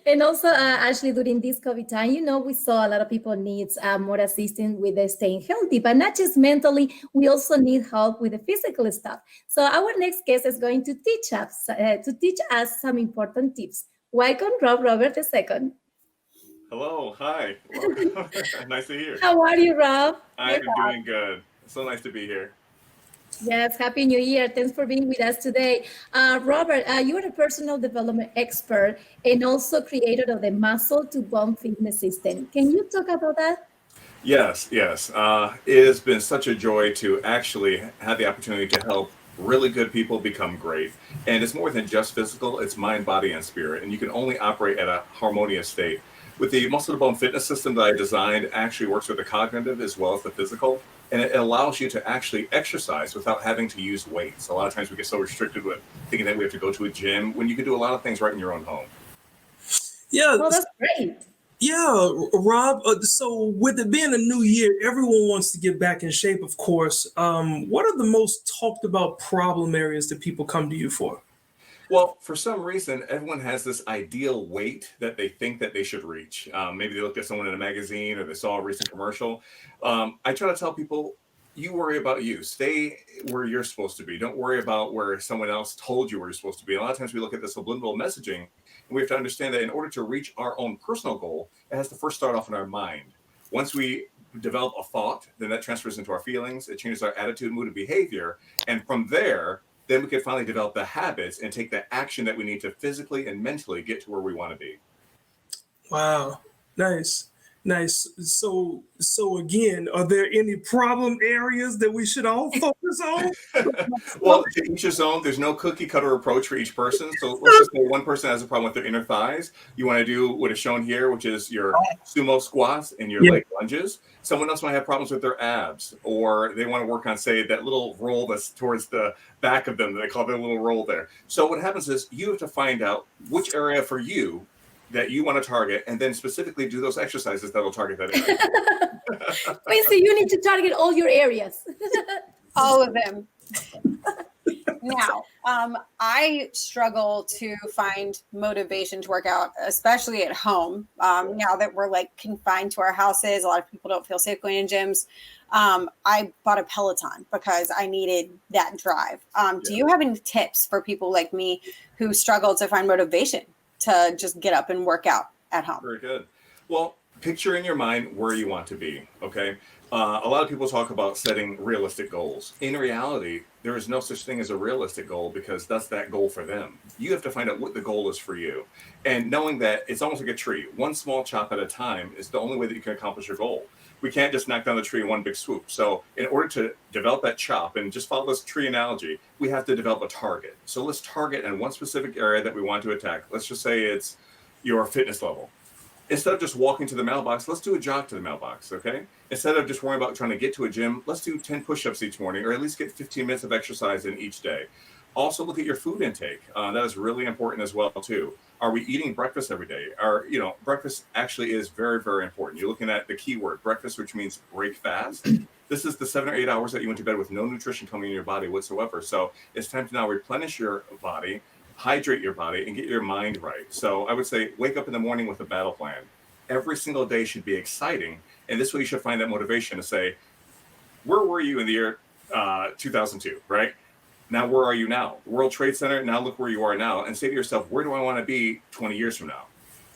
And also, Ashley, during this COVID time, we saw a lot of people needs more assistance with staying healthy, but not just mentally. We also need help with the physical stuff. So our next guest is going to teach us some important tips. Welcome, Robert II. Hello, hi, welcome. Nice to hear. How are you, Rob? I'm doing good. So nice to be here. Yes, Happy New Year. Thanks for being with us today. Robert, you are a personal development expert and also creator of the Muscle to Bone Fitness System. Can you talk about that? Yes, yes. It has been such a joy to actually have the opportunity to help really good people become great. And it's more than just physical, it's mind, body, and spirit. And you can only operate at a harmonious state. With the muscle to bone fitness system that I designed, it actually works with the cognitive as well as the physical. And it allows you to actually exercise without having to use weights. A lot of times we get so restricted with thinking that we have to go to a gym when you can do a lot of things right in your own home. Yeah, Oh, that's great. yeah, Rob. So with it being a new year, everyone wants to get back in shape, of course. What are the most talked about problem areas that people come to you for? Well, for some reason, everyone has this ideal weight that they think that they should reach. Maybe they looked at someone in a magazine or they saw a recent commercial. I try to tell people, you worry about you. Stay where you're supposed to be. Don't worry about where someone else told you where you're supposed to be. A lot of times we look at this subliminal messaging, and we have to understand that in order to reach our own personal goal, it has to first start off in our mind. Once we develop a thought, then that transfers into our feelings. It changes our attitude, mood, and behavior. And from there, then we can finally develop the habits and take the action that we need to physically and mentally get to where we want to be. Wow, nice, nice. So again, are there any problem areas that we should all focus on? Well, to each his own. There's no cookie cutter approach for each person. So let's just say one person has a problem with their inner thighs. You want to do what is shown here, which is your sumo squats and your Yeah. leg lunges. Someone else might have problems with their abs, or they want to work on, say, that little roll that's towards the back of them. They call their little roll there. So what happens is you have to find out which area for you that you want to target, and then specifically do those exercises that will target that area. Wait, so you need to target all your areas. All of them. Now, I struggle to find motivation to work out, especially at home. Now that we're like confined to our houses, a lot of people don't feel safe going in gyms. I bought a Peloton because I needed that drive. Do you have any tips for people like me who struggle to find motivation to just get up and work out at home? Very good. Well, picture in your mind where you want to be. Okay. A lot of people talk about setting realistic goals. In reality, there is no such thing as a realistic goal because that's that goal for them. You have to find out what the goal is for you. And knowing that it's almost like a tree, one small chop at a time is the only way that you can accomplish your goal. We can't just knock down the tree in one big swoop. So, in order to develop that chop and just follow this tree analogy, we have to develop a target. So, let's target in one specific area that we want to attack. Let's just say it's your fitness level. Instead of just walking to the mailbox, let's do a jog to the mailbox, okay? Instead of just worrying about trying to get to a gym, let's do 10 push-ups each morning, or at least get 15 minutes of exercise in each day. Also, look at your food intake. That is really important as well, too. Are we eating breakfast every day? Breakfast actually is very, very important. You're looking at the keyword breakfast, which means break fast. This is the 7 or 8 hours that you went to bed with no nutrition coming in your body whatsoever. So it's time to now replenish your body, hydrate your body, and get your mind right. So I would say wake up in the morning with a battle plan. Every single day should be exciting. And this way you should find that motivation to say, where were you in the year 2002, right? Now, where are you now? World Trade Center, now look where you are now. And say to yourself, where do I want to be 20 years from now?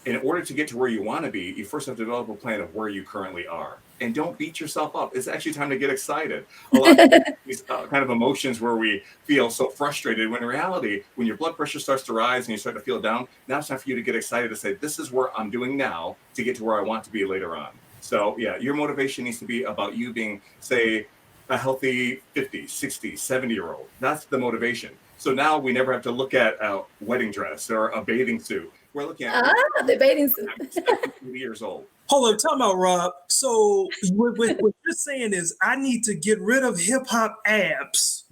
In order to get to where you want to be, you first have to develop a plan of where you currently are. And don't beat yourself up. It's actually time to get excited. A lot of these kind of emotions where we feel so frustrated, when in reality, when your blood pressure starts to rise and you start to feel down, now it's time for you to get excited to say, this is where I'm doing now to get to where I want to be later on. So yeah, your motivation needs to be about you being, say, a healthy 50, 60, 70-year-old. That's the motivation. So now we never have to look at a wedding dress or a bathing suit. We're looking at The bathing suit. 70 years old. Hold up, time out, Rob. So what you're saying is I need to get rid of hip hop abs.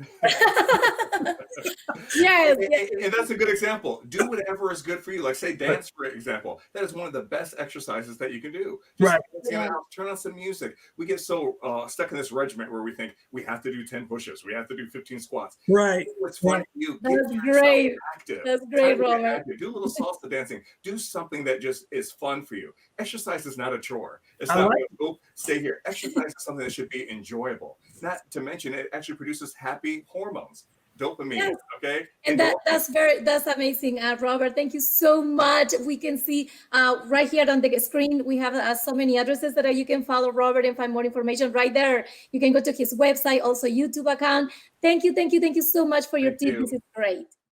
Yes, yes. And that's a good example. Do whatever is good for you. Like say dance, for example. That is one of the best exercises that you can do. Just Right. dancing in the house, turn on some music. We get so stuck in this regiment where we think we have to do 10 push-ups, we have to do 15 squats. Right. Do what's fun for you. Get That's yourself great. active. That's Try great, to get Robert. active. Do a little salsa dancing. Do something that just is fun for you. Exercise is not a chore. It's I not like like, oh, stay here. Exercise is something that should be enjoyable. Not to mention it actually produces happy hormones. Dopamine, Yes. okay? And that's amazing, Robert. Thank you so much. We can see right here on the screen we have so many addresses that you can follow Robert and find more information right there. You can go to his website, also YouTube account. Thank you so much for your Thank tip. you. This is great.